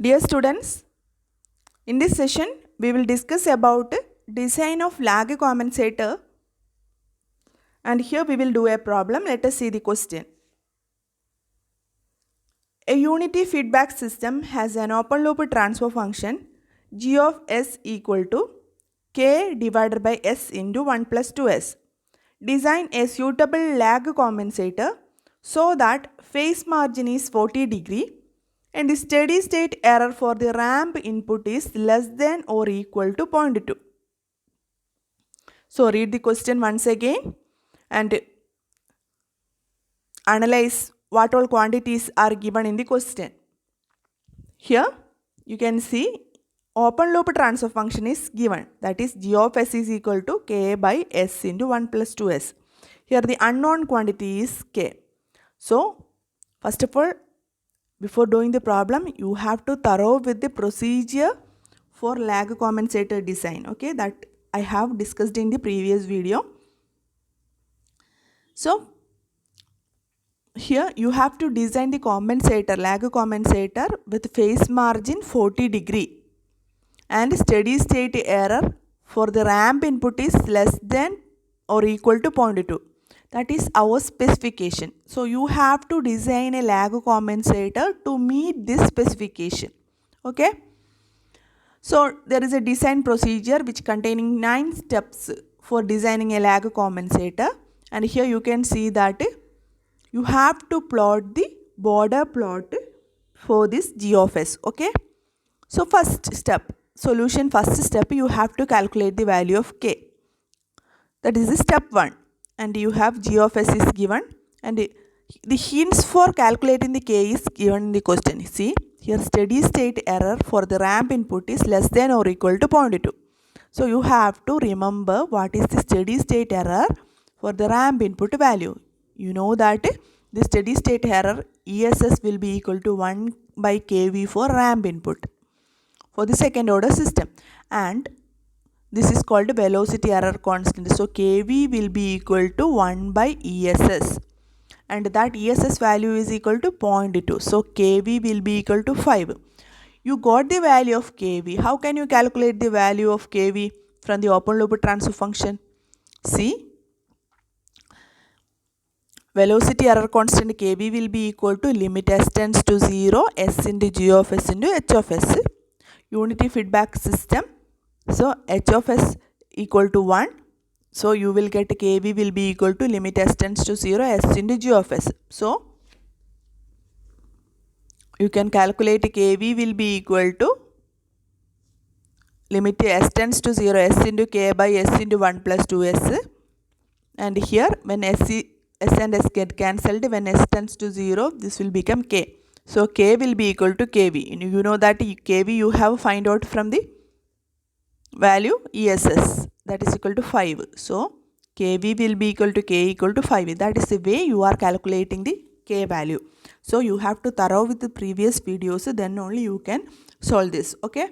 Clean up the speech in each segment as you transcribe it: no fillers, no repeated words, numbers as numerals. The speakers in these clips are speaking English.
Dear students, in this session we will discuss about design of lag compensator, and here we will do a problem. Let us see the question. A unity feedback system has an open loop transfer function g of s equal to k divided by s into 1 plus 2s. Design a suitable lag compensator so that phase margin is 40 degree and the steady state error for the ramp input is less than or equal to 0.2. So read the question once again and analyze what all quantities are given in the question. Here you can see open loop transfer function is given, that is g of s is equal to k by s into 1 plus 2s. Here the unknown quantity is k. So first of all, before doing the problem, you have to thorough with the procedure for lag compensator design, okay, that I have discussed in the previous video. So here you have to design the compensator, lag compensator with phase margin 40 degree and steady state error for the ramp input is less than or equal to 0.2. That is our specification. So you have to design a lag compensator to meet this specification. Okay. So there is a design procedure which containing 9 steps for designing a lag compensator, and here you can see that you have to plot the border plot for this g of s. Okay. So first step, first step, you have to calculate the value of k. That is the step 1, and you have g of s is given, and the hints for calculating the k is given in the question. See, here steady state error for the ramp input is less than or equal to 0.2. So you have to remember what is the steady state error for the ramp input value. You know that the steady state error ESS will be equal to 1 by kV for ramp input for the second order system, and this is called velocity error constant. So kV will be equal to 1 by ESS, and that ESS value is equal to 0.2. So kV will be equal to 5. You got the value of kV. How can you calculate the value of kV from the open loop transfer function? See, velocity error constant kV will be equal to limit s tends to 0 s into g of s into h of s. Unity feedback system. So h of s equal to 1. So you will get kV will be equal to limit s tends to 0 s into g of s. So you can calculate kV will be equal to limit s tends to 0 s into k by s into 1 plus 2s. And here when s and s get cancelled, when s tends to 0, this will become k. So k will be equal to kV. You know that kV you have find out from the value ESS, that is equal to 5. So kV will be equal to k equal to 5. That is the way you are calculating the k value. So you have to thorough with the previous videos, then only you can solve this. Okay.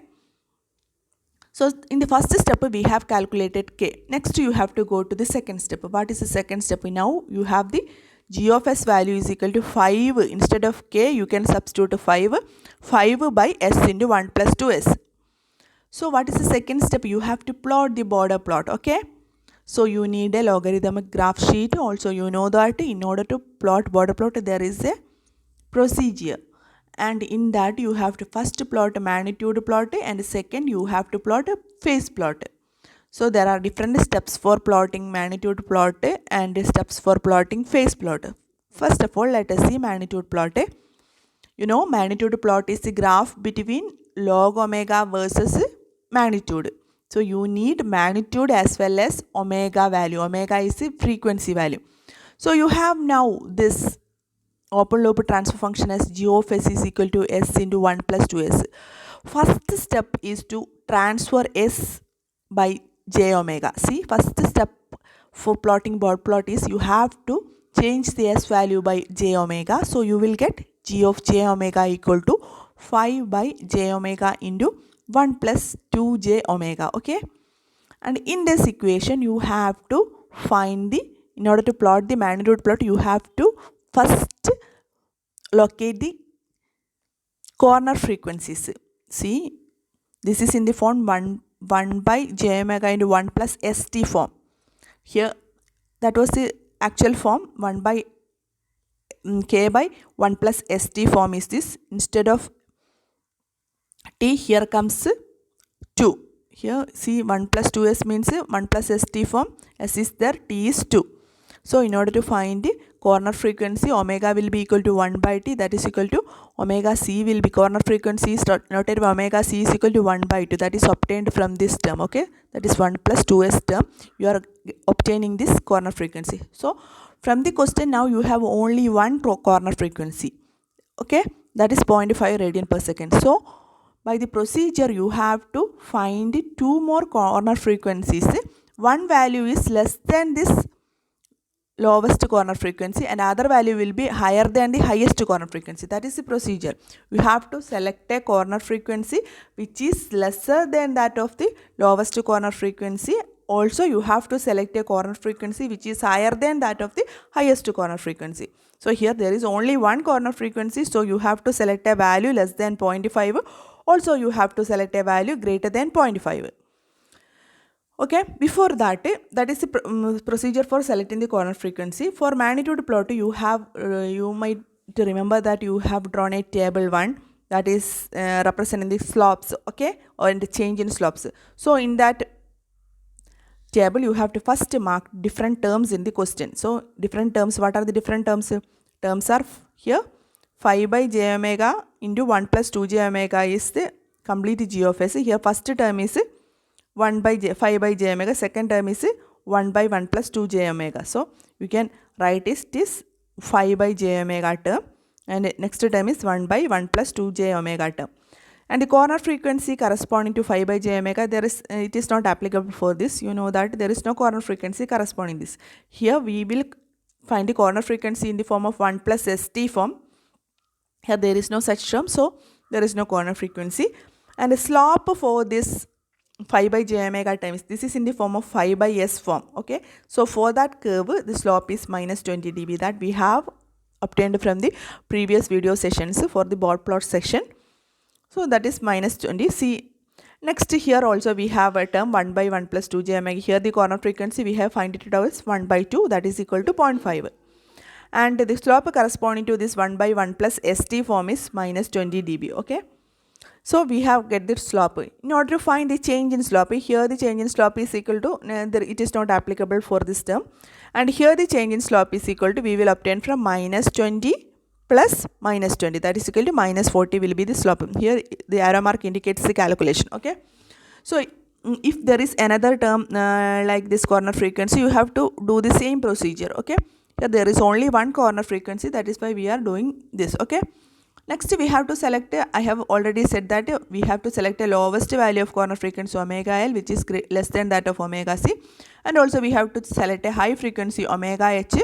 So in the first step we have calculated k. Next you have to go to the second step. What is the second step? Now you have the g of s value is equal to 5. Instead of k you can substitute 5 by s into 1 plus 2s. So what is the second step? You have to plot the border plot. Okay. So you need a logarithmic graph sheet. Also you know that in order to plot border plot there is a procedure, and in that you have to first plot a magnitude plot and second you have to plot a phase plot. So there are different steps for plotting magnitude plot and steps for plotting phase plot. First of all, let us see magnitude plot. You know, magnitude plot is the graph between log omega versus magnitude. So you need magnitude as well as omega value. Omega is the frequency value. So you have now this open loop transfer function as g of s is equal to s into 1 plus 2s. First step is to transfer s by j omega. See, first step for plotting border plot is you have to change the s value by j omega. So you will get g of j omega equal to 5 by j omega into 1 plus 2j omega. Okay. And in this equation you have to find the, in order to plot the magnitude plot, you have to first locate the corner frequencies. See, this is in the form 1 by j omega into 1 plus st form. Here, that was the actual form, 1 by k by 1 plus st form is this. Instead of t, here comes 2. Here, see, 1 plus 2s means 1 plus st form. S is there, t is 2. So, in order to find the corner frequency, omega will be equal to 1 by t, that is equal to omega c will be, corner frequency is noted by omega c is equal to 1 by 2. That is obtained from this term, okay. That is 1 plus 2s term. You are obtaining this corner frequency. So, from the question now you have only one corner frequency, okay. That is 0.5 radian per second. So, by the procedure you have to find 2 more corner frequencies. One value is less than this lowest corner frequency and other value will be higher than the highest corner frequency. That is the procedure. You have to select a corner frequency which is lesser than that of the lowest corner frequency. Also, you have to select a corner frequency which is higher than that of the highest corner frequency. So, here there is only one corner frequency. So, you have to select a value less than 0.5. Also, you have to select a value greater than 0.5. Okay, before that, that is the procedure for selecting the corner frequency. For magnitude plot, you have, you might remember that you have drawn a table 1 that is representing the slopes, okay, or in the change in slopes. So, in that table, you have to first mark different terms in the question. So, different terms, what are the different terms? Terms are here, 5 by j omega into 1 plus 2 j omega is the complete g of s. Here, first term is 1 by j, 5 by j omega, second term is 1 by 1 plus 2 j omega. So, you can write it is 5 by j omega term and next term is 1 by 1 plus 2 j omega term. And the corner frequency corresponding to 5 by j omega, there is, it is not applicable for this. You know that there is no corner frequency corresponding this. Here we will find the corner frequency in the form of 1 plus st form. Here there is no such term, so there is no corner frequency. And the slope for this 5 by j omega times, this is in the form of 5 by s form, okay. So, for that curve, the slope is minus 20 dB that we have obtained from the previous video sessions for the bot plot section. So, that is minus 20. See, next here also we have a term 1 by 1 plus 2 j omega. Here the corner frequency we have find it out as 1 by 2, that is equal to 0.5. And the slope corresponding to this 1 by 1 plus st form is minus 20 dB, okay. So, we have get the slope. In order to find the change in slope, here the change in slope is equal to, it is not applicable for this term. And here the change in slope is equal to, we will obtain from minus 20 plus minus 20, that is equal to minus 40 will be the slope. Here the arrow mark indicates the calculation, okay. So, if there is another term like this corner frequency, you have to do the same procedure, okay. Here there is only one corner frequency, that is why we are doing this, okay. Next, we have to select, I have already said that we have to select a lowest value of corner frequency omega L which is less than that of omega C, and also we have to select a high frequency omega H,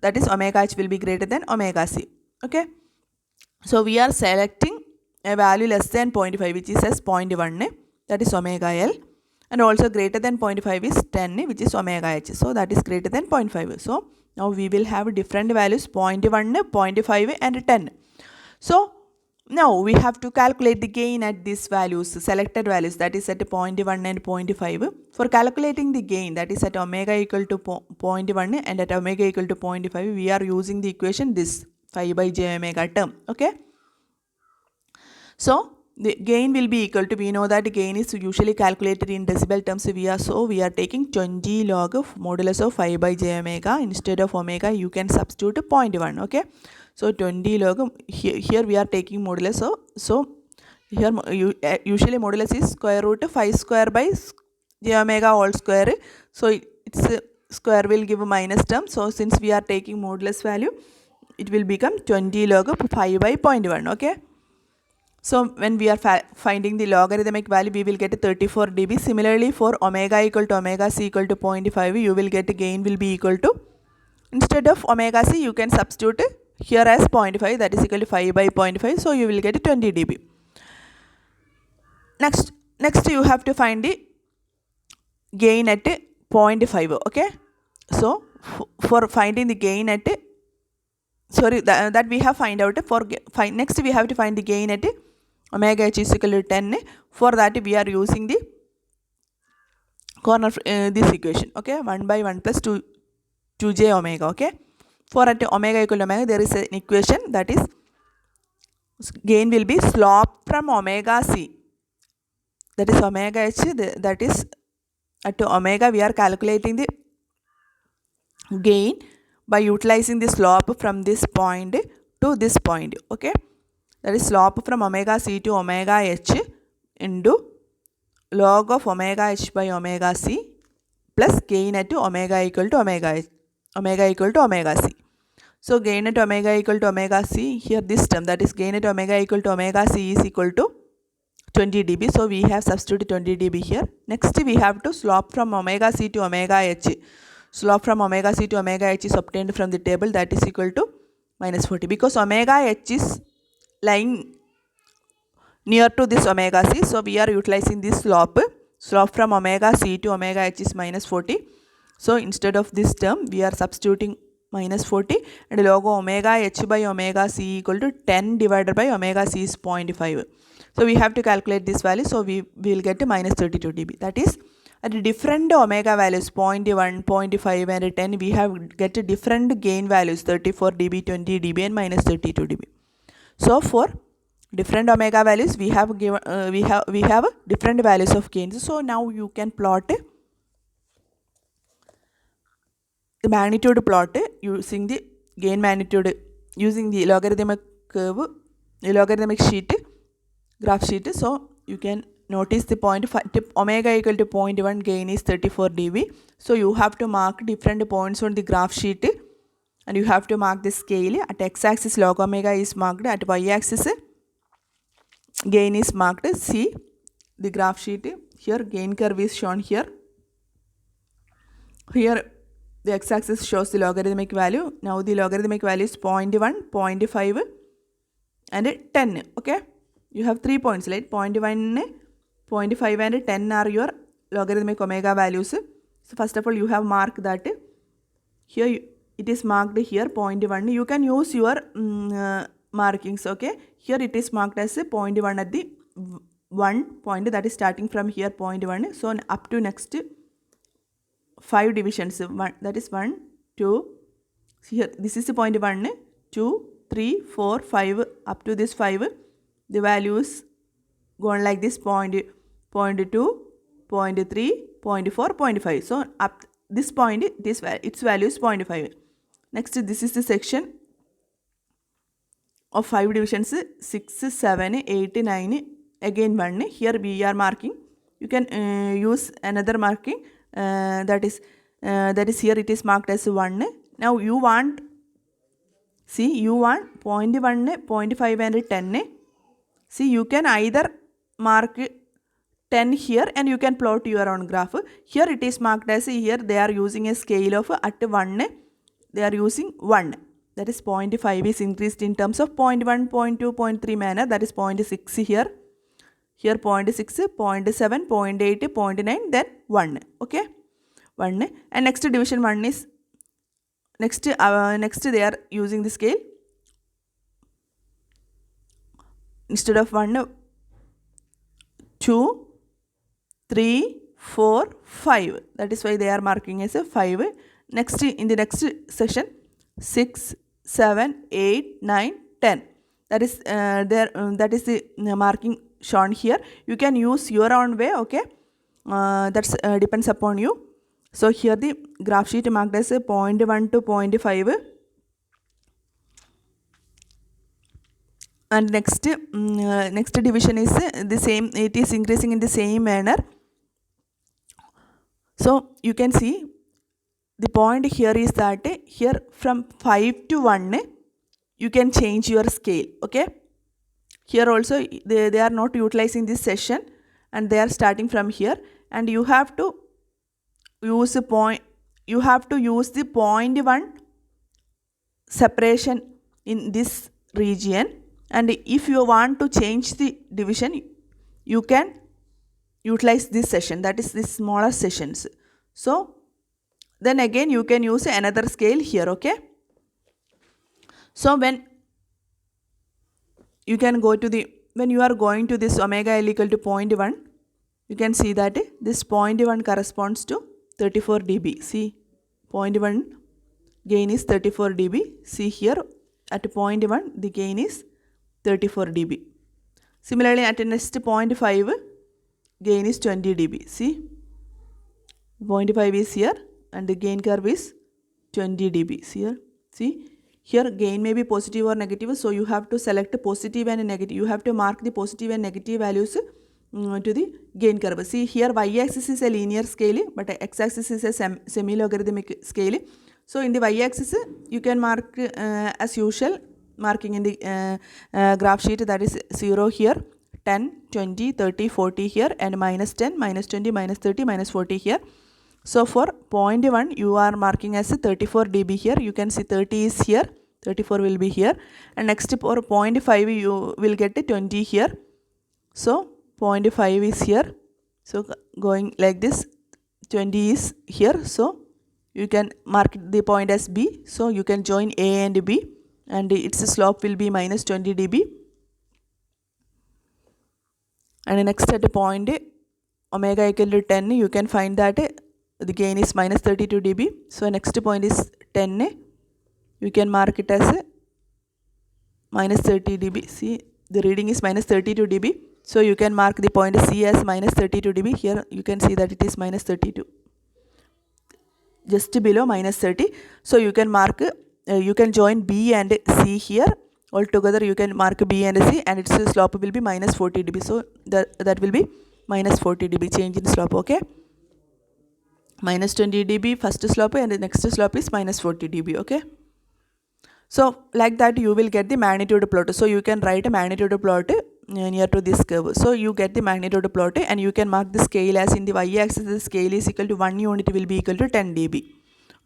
that is omega H will be greater than omega C, okay. So, we are selecting a value less than 0.5 which is as 0.1, that is omega L, and also greater than 0.5 is 10 which is omega H. So, that is greater than 0.5. So, now we will have different values 0.1, 0.5 and 10. So, now we have to calculate the gain at these values, selected values, that is at 0.1 and 0.5. For calculating the gain, that is at omega equal to 0.1 and at omega equal to 0.5, we are using the equation this 5 by j omega term, okay. So, the gain will be equal to, we know that gain is usually calculated in decibel terms, we are taking 20 log of modulus of 5 by j omega. Instead of omega, you can substitute 0.1, okay. So, 20 log, here we are taking modulus. So, here usually modulus is square root 5 square by j omega all square. So, its square will give a minus term. So, since we are taking modulus value, it will become 20 log of 5 by 0.1, okay. So, when we are finding the logarithmic value, we will get 34 dB. Similarly, for omega equal to omega C equal to 0.5, you will get gain will be equal to, instead of omega C, you can substitute here as 0.5, that is equal to 5 by 0.5. So, you will get 20 dB. Next you have to find the gain at 0.5, okay. So, for finding the gain at sorry, that we have find out. Next we have to find the gain at omega h is equal to 10. For that we are using the corner this equation, okay, 1 by 1 plus 2j omega, okay. For at omega equal to omega, there is an equation, that is gain will be slope from omega c, that is omega h, that is at omega we are calculating the gain by utilizing the slope from this point to this point, okay. That is slope from omega c to omega h into log of omega h by omega c plus gain at omega equal to omega h, omega equal to omega c. So gain at omega equal to omega c, here this term, that is gain at omega equal to omega c is equal to 20 dB. So we have substituted 20 dB here. Next we have to slope from omega c to omega h. Slope from omega c to omega h is obtained from the table, that is equal to minus 40, because omega h is lying near to this omega c. So we are utilizing this slope. Slope from omega c to omega h is minus 40. So instead of this term we are substituting minus 40, and log omega h by omega c equal to 10 divided by omega c is 0.5. So we have to calculate this value. So we will get minus 32 dB. That is at different omega values 0.1, 0.5 and 10, we have get different gain values 34 dB, 20 dB and minus 32 dB. So for different omega values we have given we have different values of gains. So now you can plot the magnitude plot using the gain magnitude using the logarithmic curve, logarithmic sheet, graph sheet. So you can notice the point omega equal to 0.1, gain is 34 dB. So you have to mark different points on the graph sheet, and you have to mark the scale. At x-axis log omega is marked, at y-axis gain is marked. See the graph sheet, here gain curve is shown here. Here the x-axis shows the logarithmic value. Now the logarithmic value is 0.1, 0.5 and 10, okay. You have 3 points, right? 0.1, 0.5 and 10 are your logarithmic omega values. So first of all you have marked that. Here it is marked here 0.1. You can use your markings, okay. Here it is marked as 0.1 at the 1 point, that is starting from here 0.1. So up to next 5 divisions, that is 1, 2, here this is the 0.1, 2, 3, 4, 5, up to this 5, the values go on like this, 0.2, 0.3, 0.4, 0.5. So up this point, its value is 0.5. Next, this is the section of 5 divisions, 6, 7, 8, 9, again 1. Here we are marking. You can use another marking, that is here it is marked as 1. Now you want, see, you want 0.1, 0.5 and 10. See, you can either mark 10 here and you can plot your own graph. Here it is marked as, here they are using a scale of at 1, they are using 1. That is 0.5 is increased in terms of 0.1, 0.2, 0.3 manner, that is 0.6 here. Here 0.6, 0.7, 0.8, 0.9, then 1, okay. 1, and next division 1 is, next they are using the scale. Instead of 1, 2, 3, 4, 5. That is why they are marking as a 5. Next, in the next section, 6, 7, 8, 9, 10. That is that is the marking shown here. You can use your own way, okay. That's depends upon you. So here the graph sheet marked as 0.1 to 0.5. And next division is the same, it is increasing in the same manner. So you can see the point here is that here from 5 to 1 you can change your scale, okay. Here also they are not utilizing this session and they are starting from here, and you have to use the 0.1 separation in this region. And if you want to change the division, you can utilize this session, that is this smaller sessions. So then again you can use another scale here, okay. So when you can go to the, when you are going to this omega L equal to 0.1, you can see that this 0.1 corresponds to 34 dB. See, 0.1 gain is 34 dB. See here, at 0.1 the gain is 34 dB. Similarly, at next 0.5 gain is 20 dB. See, 0.5 is here and the gain curve is 20 dB. See here gain may be positive or negative, so you have to select positive and negative. You have to mark the positive and negative values to the gain curve. See here y-axis is a linear scale, but x-axis is a semi-logarithmic scale. So in the y-axis you can mark as usual, marking in the graph sheet, that is 0 here, 10, 20, 30, 40 here, and minus 10, minus 20, minus 30, minus 40 here. So for 0.1 you are marking as 34 dB here. You can see 30 is here, 34 will be here, and next for 0.5 you will get 20 here. So 0.5 is here. So going like this, 20 is here. So you can mark the point as B. So you can join A and B, and its slope will be minus 20 dB. And next at the point omega equal to 10, you can find that the gain is minus 32 dB. So next point is 10. You can mark it as minus 30 dB. See, the reading is minus 32 dB. So you can mark the point C as minus 32 dB. Here you can see that it is minus 32. Just below minus 30. So you can mark, you can join B and C here. All together you can mark B and C, and its slope will be minus 40 dB. So that will be minus 40 dB change in slope. Okay. Minus 20 dB first slope, and the next slope is minus 40 dB. Okay. So like that you will get the magnitude plot. So you can write a magnitude plot near to this curve. So you get the magnitude plot, and you can mark the scale as in the y-axis the scale is equal to 1 unit will be equal to 10 dB.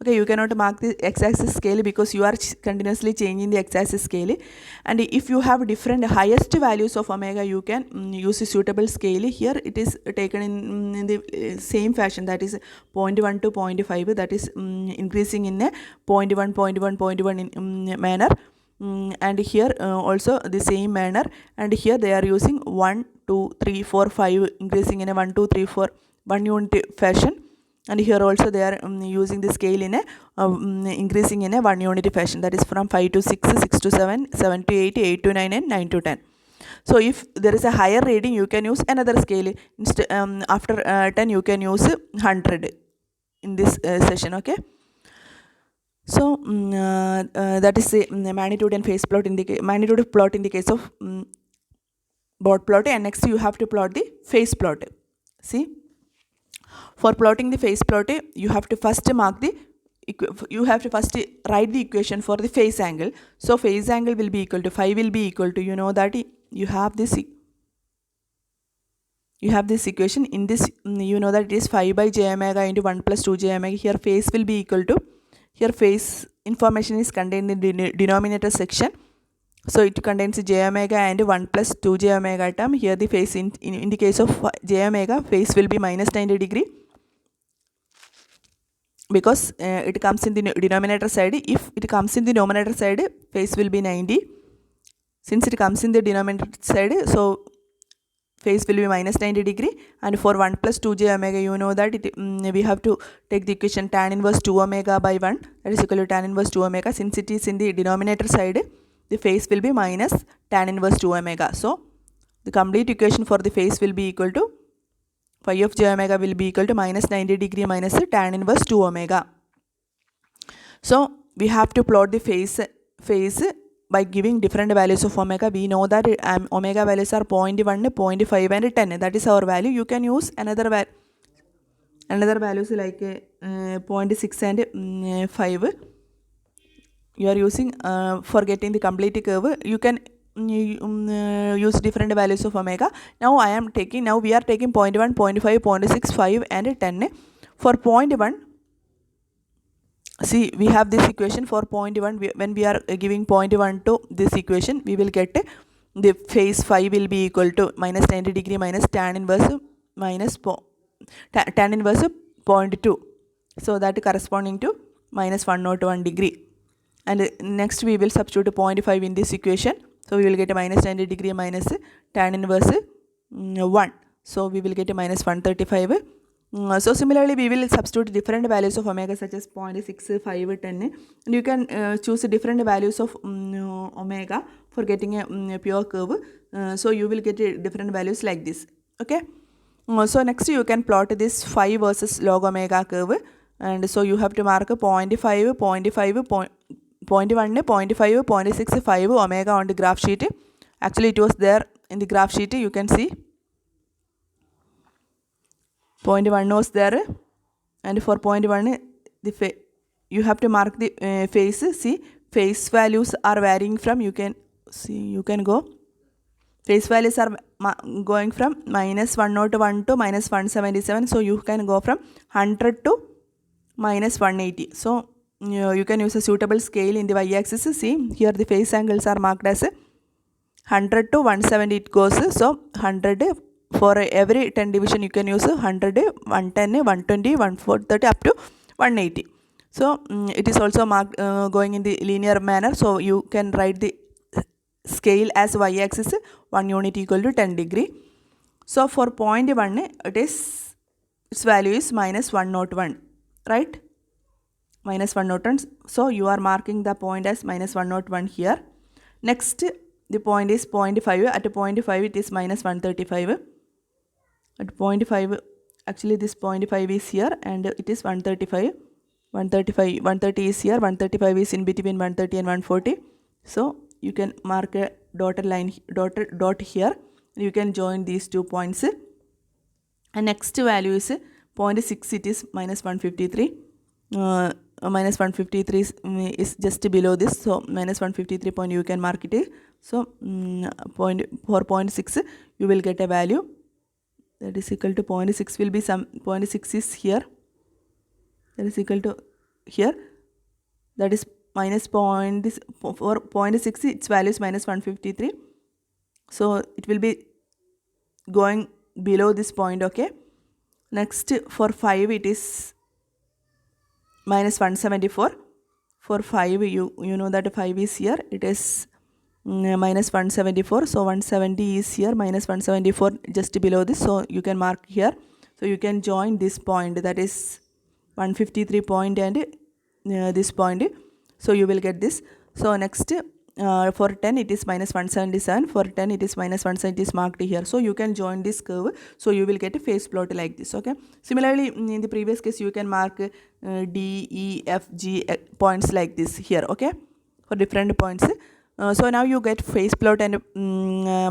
Okay, you cannot mark the x-axis scale because you are continuously changing the x-axis scale. And if you have different highest values of omega, you can use a suitable scale. Here it is taken in the same fashion, that is 0.1 to 0.5, that is increasing in a 0.1, 0.1, 0.1 in manner. And here also the same manner, and here they are using 1, 2, 3, 4, 5 increasing in a 1, 2, 3, 4 1 unit fashion. And here also they are using the scale in a increasing in a 1 unit fashion, that is from 5 to 6, 6 to 7, 7 to 8, 8 to 9, and 9 to 10. So if there is a higher reading, you can use another scale. After 10 you can use 100 in this session. Okay. So that is the magnitude and phase plot in the magnitude plot in the case of dot plot. And next you have to plot the phase plot. See, for plotting the phase plot, you have to first mark the, you have to first write the equation for the phase angle. So phase angle will be equal to, phi will be equal to, you know that you have this equation. In this you know that it is phi by j omega into 1 plus 2 j omega. Here phase will be equal to, here phase information is contained in the denominator section. So it contains j omega and 1 plus 2 j omega term. Here the phase in the case of j omega, phase will be minus 90 degree because it comes in the denominator side. If it comes in the numerator side, phase will be 90. Since it comes in the denominator side, so phase will be minus 90 degree. And for 1 plus 2 j omega, you know that we have to take the equation tan inverse 2 omega by 1, that is equal to tan inverse 2 omega. Since it is in the denominator side, the phase will be minus tan inverse 2 omega. So the complete equation for the phase will be equal to, phi of j omega will be equal to minus 90 degree minus tan inverse 2 omega. So we have to plot the phase by giving different values of omega. We know that omega values are 0.1, 0.5 and 10. That is our value. You can use another values like 0.6 and 5. You are using for getting the complete curve. You can use different values of omega. Now we are taking 0.1, 0.5, 0.6, 5 and 10. For 0.1, see, we have this equation for 0.1. When we are giving 0.1 to this equation, we will get the phase phi will be equal to minus 90 degree minus tan inverse minus tan inverse 0.2. So that corresponding to minus 101 degree. and next we will substitute 0.5 in this equation. So we will get a minus 90 degree minus tan inverse 1. So we will get a minus 135. So similarly we will substitute different values of omega such as 0.6, 5, 10, and you can choose different values of omega for getting a pure curve. So you will get different values like this. Okay. So next you can plot this phi versus log omega curve, and so you have to mark 0.5, 0.5, 0.1, 0.5, 0.6, 5 omega on the graph sheet. Actually it was there in the graph sheet, you can see 0.1 was there, and for 0.1 you have to mark the phase. See, phase values are varying from, you can see, you can go, phase values are going from minus 101 to minus 177. So you can go from 100 to minus 180. So you can use a suitable scale in the y-axis. See, here the phase angles are marked as 100 to 170 it goes. So 100, for every 10 division you can use 100, 110, 120, 130 up to 180. So it is also marked going in the linear manner. So you can write the scale as y-axis 1 unit equal to 10 degree. So for 0.1 its value is minus 101, right? Minus 101. So you are marking the point as minus 101 here. Next the point is 0.5. At 0.5 it is minus 135. At 0.5, actually this 0.5 is here and it is 135. 130 is here, 135 is in between 130 and 140. So you can mark a dotted line, dot here. You can join these 2 points. And next value is 0.6, it is minus 153. Minus 153 is just below this. So minus 153 point you can mark it. So for 0.6 you will get a value that is equal to 0.6 will be some 0.6 is here. That is equal to here. That is minus this for 0.6 its value is minus 153. So it will be going below this point. Okay. Next for 5 it is minus 174. For 5 you know that 5 is here. It is minus 174. So 170 is here, minus 174 just below this. So you can mark here. So you can join this point, that is 153 point and this point. So you will get this. So next for 10 it is minus 177. For 10 it is minus 170 is marked here. So you can join this curve. So you will get a phase plot like this. Okay. Similarly in the previous case you can mark D, E, F, G points like this here. Okay. For different points. So now you get phase plot and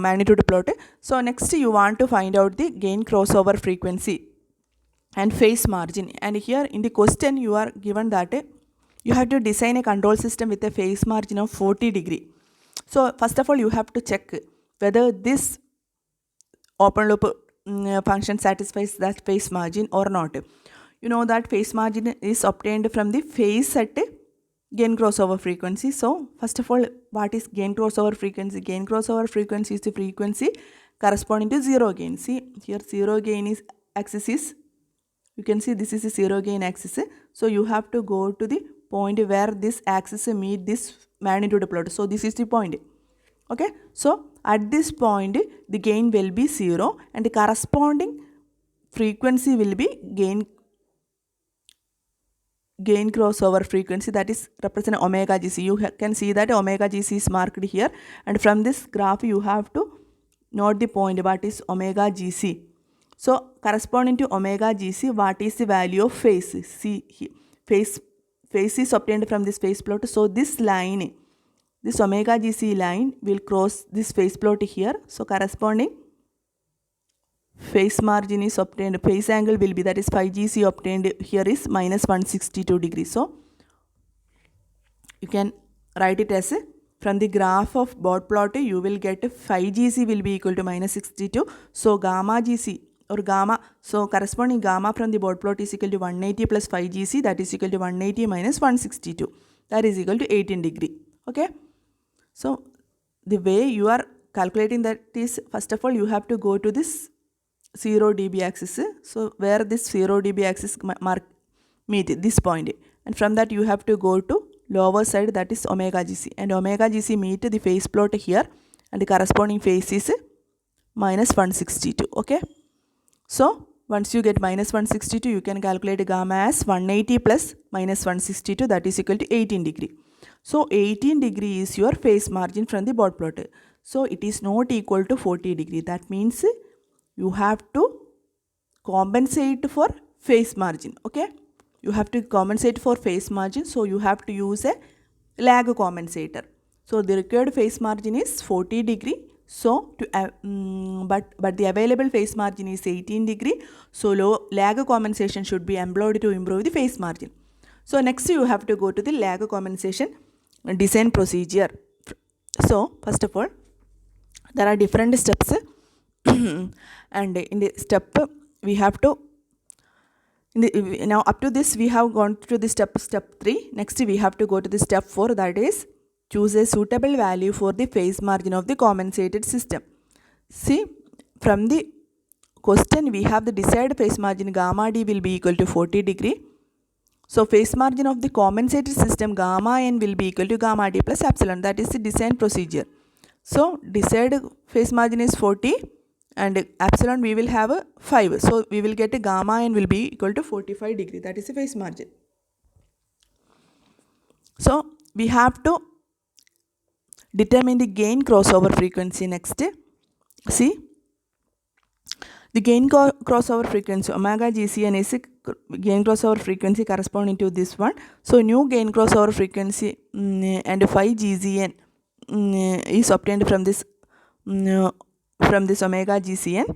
magnitude plot. So next you want to find out the gain crossover frequency and phase margin. And here in the question you are given that you have to design a control system with a phase margin of 40 degree. So first of all you have to check whether this open loop function satisfies that phase margin or not. You know that phase margin is obtained from the phase at gain crossover frequency. So first of all, what is gain crossover frequency? Gain crossover frequency is the frequency corresponding to zero gain. See here zero gain is axis is, you can see this is a zero gain axis. So you have to go to the point where this axis meet this magnitude plot. So this is the point. Okay. So at this point the gain will be 0 and the corresponding frequency will be gain crossover frequency, that is represent omega gc. You can see that omega gc is marked here, and from this graph you have to note the point what is omega gc. So corresponding to omega gc, what is the value of phase? See phase is obtained from this phase plot. So this line, this omega gc line will cross this phase plot here. So corresponding phase margin is obtained, phase angle will be, that is phi gc obtained here is minus 162 degrees. So you can write it as from the graph of dot plot you will get phi gc will be equal to minus 62. So gamma gc or gamma, so corresponding gamma from the dot plot is equal to 180 plus phi gc, that is equal to 180 minus 162, that is equal to 18 degree. Okay. So the way you are calculating that is, first of all you have to go to this 0 dB axis. So where this 0 dB axis meet this point, and from that you have to go to lower side, that is omega GC, and omega GC meet the phase plot here, and the corresponding phase is minus 162. Okay, so once you get minus 162, you can calculate gamma as 180 plus minus 162, that is equal to 18 degree. So 18 degree is your phase margin from the dot plot. So it is not equal to 40 degree. That means you have to compensate for phase margin. Okay, you have to compensate for phase margin, so you have to use a lag compensator. So the required phase margin is 40 degree. So but the available phase margin is 18 degree. So lag compensation should be employed to improve the phase margin. So next you have to go to the lag compensation design procedure. So first of all, there are different steps and in the step we have to now up to this we have gone to the step 3. Next we have to go to the step 4, that is choose a suitable value for the phase margin of the compensated system. See, from the question we have the desired phase margin gamma d will be equal to 40 degree. So phase margin of the compensated system gamma n will be equal to gamma d plus epsilon. That is the design procedure. So desired phase margin is 40 and epsilon we will have 5. So we will get a gamma n will be equal to 45 degree. That is the phase margin. So we have to determine the gain crossover frequency next. See, the gain crossover frequency omega GCN is gain crossover frequency corresponding to this one. So new gain crossover frequency and phi GCN is obtained from this omega GCN.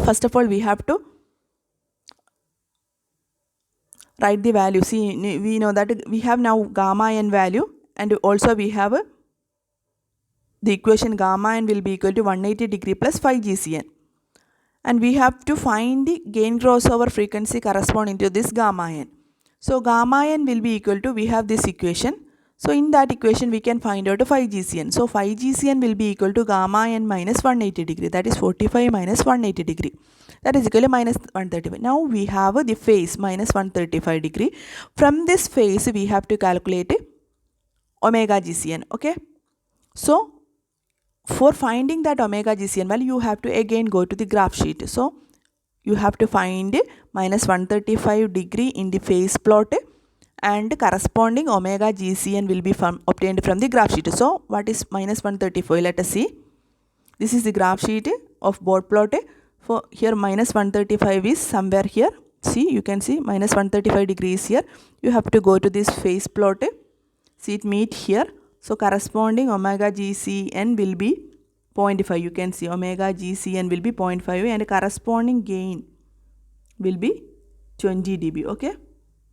First of all, we have to write the value. See, we know that we have now gamma n value, and also we have the equation gamma n will be equal to 180 degree plus phi GCN. And we have to find the gain crossover frequency corresponding to this gamma n. So gamma n will be equal to, we have this equation. So in that equation we can find out phi GCN. So phi GCN will be equal to gamma n minus 180 degree. That is 45 minus 180 degree. That is equal to minus 135. Now we have the phase minus 135 degree. From this phase we have to calculate omega GCN. Okay. So for finding that omega GCN value, you have to again go to the graph sheet. So you have to find minus 135 degree in the phase plot, and corresponding omega GCN will be obtained from the graph sheet. So what is minus 135? Let us see. This is the graph sheet of dot plot. For here minus 135 is somewhere here. See, you can see minus 135 degrees here. You have to go to this phase plot. See, it meet here. So corresponding omega GCN will be 0.5. You can see omega GCN will be 0.5 and corresponding gain will be 20 dB. Okay.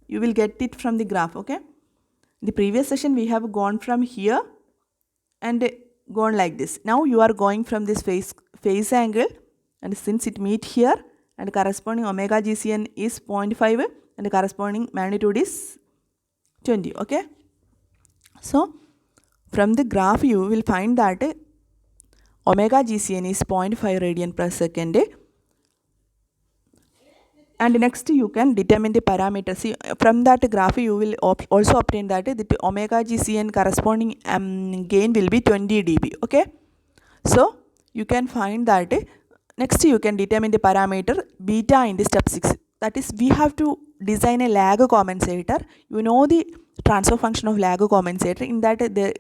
You will get it from the graph. Okay. In the previous session we have gone from here and gone like this. Now you are going from this phase angle, and since it meet here and corresponding omega GCN is 0.5 and corresponding magnitude is 20. Okay. So from the graph you will find that omega GCN is 0.5 radian per second. And next you can determine the parameters. See, from that graph you will also obtain that the omega GCN corresponding gain will be 20 dB. Okay. So you can find that next you can determine the parameter beta in the step 6. That is, we have to design a lag compensator. You know the transfer function of lag compensator. In that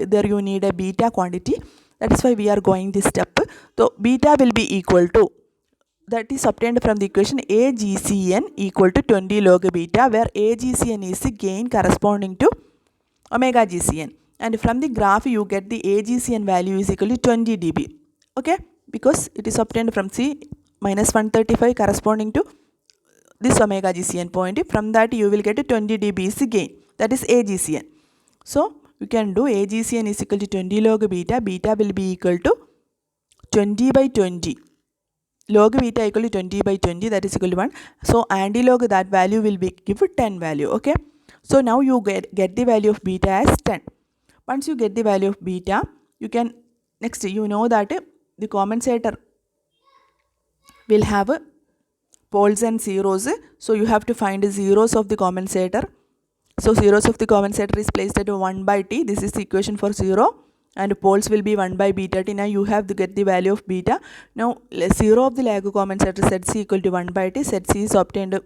there you need a beta quantity. That is why we are going this step. So beta will be equal to, that is obtained from the equation AGCN equal to 20 log beta, where AGCN is the gain corresponding to omega GCN. And from the graph you get the AGCN value is equal to 20 dB. Okay, because it is obtained from C minus 135 corresponding to this omega GCN point. From that you will get a 20 dB is the gain, that is AGCN. So you can do AGCN is equal to 20 log beta. Beta will be equal to 20 by 20. Log beta equal to 20 by 20, that is equal to 1. So anti-log that value will be give 10 value. Okay. So now you get the value of beta as 10. Once you get the value of beta, you can, next you know that the compensator will have poles and zeros. So you have to find the zeros of the compensator. So zeros of the compensator is placed at 1 by t. This is the equation for 0, and poles will be 1 by beta t. Now you have to get the value of beta. Now 0 of the LAGO compensator set C equal to 1 by t. Set C is obtained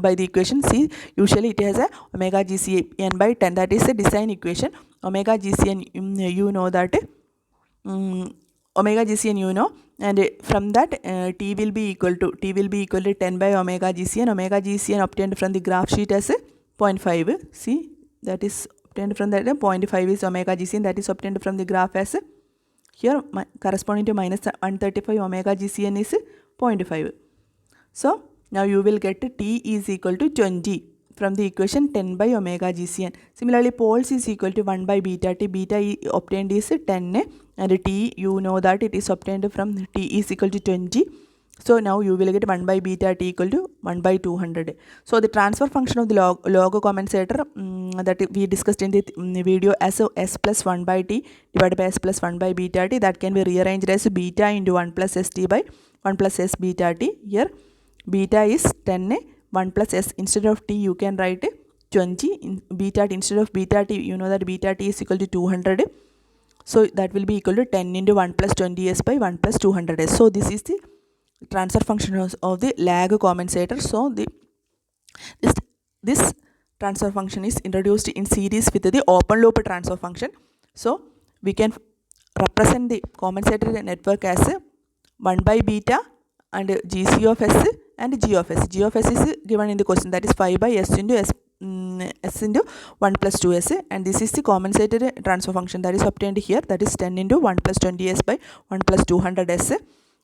by the equation C. Usually it has a omega GCN by 10. That is the design equation. Omega GCN, you know that. Omega GCN you know, and from that T will be equal to 10 by omega GCN. Omega GCN obtained from the graph sheet as 0.5. See, that is obtained from that. 0.5 is omega GCN, that is obtained from the graph as here corresponding to minus 135. Omega GCN is 0.5. So now you will get T is equal to 20 from the equation 10 by omega GCN. Similarly, poles is equal to 1 by beta t. Beta obtained is 10, and T, you know that it is obtained from T is equal to 20. So now you will get 1 by beta t equal to 1 by 200. So the transfer function of the LAGO compensator that we discussed in the video as s plus 1 by t divided by s plus 1 by beta t, that can be rearranged as beta into 1 plus st by 1 plus s beta t. Here beta is 10, 1 plus s, instead of t you can write 20. In beta t, instead of beta t, you know that beta t is equal to 200. So that will be equal to 10 into 1 plus 20s by 1 plus 200s. So this is the transfer function of the LAGO compensator. So this transfer function is introduced in series with the open loop transfer function. So we can represent the compensator network as 1 by beta and GC of s and G of s. G of s is given in the question, that is 5 by s into s into 1 plus 2s, and this is the compensator transfer function that is obtained here, that is 10 into 1 plus 20s by 1 plus 200s.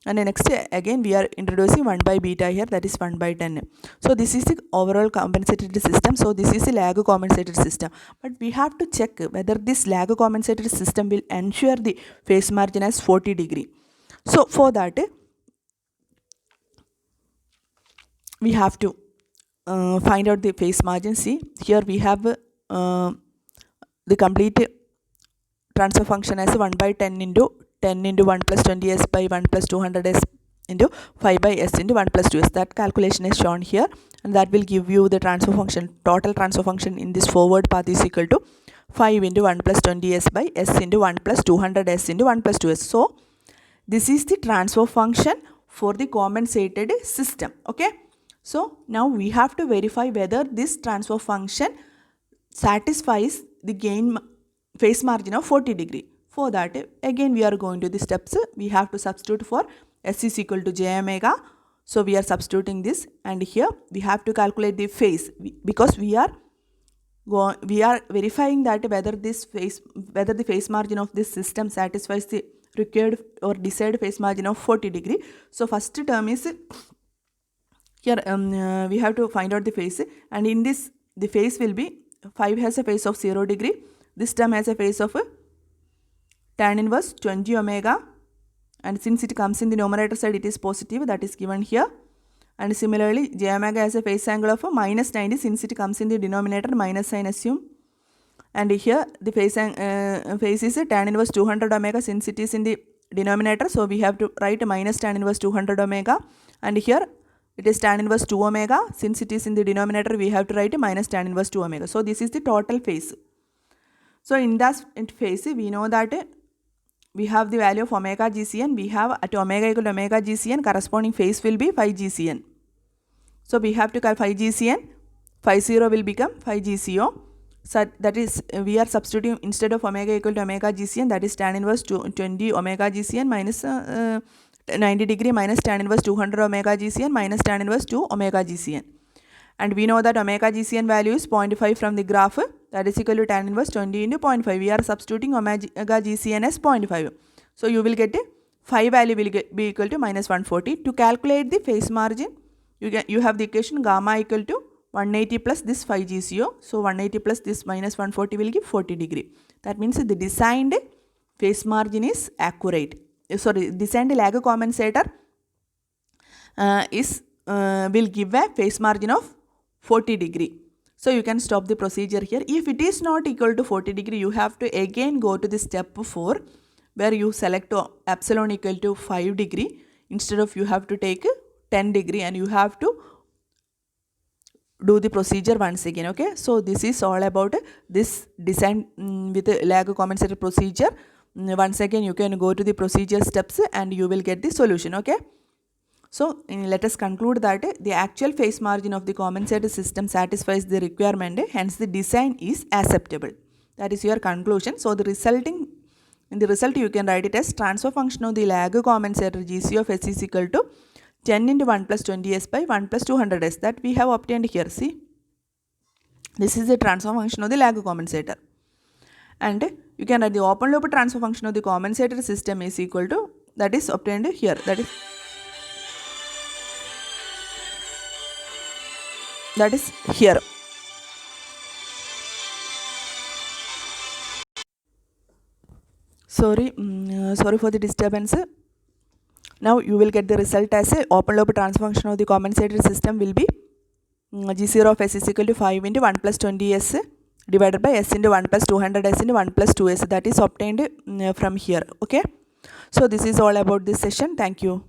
And next again we are introducing 1 by beta here, that is 1 by 10. So this is the overall compensated system. So this is the LAGO compensated system, but we have to check whether this LAGO compensated system will ensure the phase margin as 40 degree. So for that we have to find out the phase margin. See, here we have the complete transfer function as 1 by 10 into 1 plus 20s by 1 plus 200s into 5 by s into 1 plus 2s. That calculation is shown here, and that will give you the transfer function, total transfer function in this forward path is equal to 5 into 1 plus 20s by s into 1 plus 200s into 1 plus 2s. So this is the transfer function for the compensated system. Okay. So now we have to verify whether this transfer function satisfies the gain phase margin of 40 degree. For that again we are going to the steps. We have to substitute for s is equal to j omega. So we are substituting this, and here we have to calculate the phase, because we are verifying that whether the phase margin of this system satisfies the required or desired phase margin of 40 degree. So first term is here we have to find out the phase, and in this the phase will be 5 has a phase of 0 degree. This term has a phase of tan inverse 20 omega, and since it comes in the numerator side it is positive, that is given here. And similarly j omega has a phase angle of minus 90, since it comes in the denominator minus sign assume. And here the phase is tan inverse 200 omega, since it is in the denominator, so we have to write minus tan inverse 200 omega. And here it is tan inverse 2 omega, since it is in the denominator we have to write minus tan inverse 2 omega. So this is the total phase. So in that phase we know that we have the value of omega GCN. We have at omega equal to omega GCN, corresponding phase will be 5 GCN. So we have to call 5 GCN, 50 will become 5 GCO. So that is we are substituting, instead of omega equal to omega GCN, that is tan inverse 20 omega GCN minus 90 degree minus tan inverse 200 omega GCN minus tan inverse 2 omega GCN. And we know that omega GCN value is 0.5 from the graph, that is equal to tan inverse 20 into 0.5. We are substituting omega GCN as 0.5. So you will get 5 value will be equal to minus 140. To calculate the phase margin, you have the equation gamma equal to 180 plus this 5 GCO. So 180 plus this minus 140 will give 40 degree. That means the designed phase margin is accurate. Designed LAGO compensator will give a phase margin of 40 degree. So you can stop the procedure here. If it is not equal to 40 degree, you have to again go to the step 4, where you select epsilon equal to 5 degree. Instead of, you have to take 10 degree, and you have to do the procedure once again. Okay, so this is all about this design with lag compensator procedure. Once again you can go to the procedure steps and you will get the solution. Okay, so let us conclude that the actual phase margin of the compensator system satisfies the requirement, hence the design is acceptable. That is your conclusion. So in the result you can write it as transfer function of the lag compensator GC of S is equal to 10 into 1 plus 20s by 1 plus 200s, that we have obtained here. See, this is the transfer function of the lag compensator. And you can write the open loop transfer function of the compensator system is equal to, that is obtained here, that is here. Sorry for the disturbance. Now you will get the result as a open loop transfer function of the compensator system will be G0 of S is equal to 5 into 1 plus 20s divided by S into 1 plus 200s into 1 plus 2s, that is obtained from here. Okay, so this is all about this session. Thank you.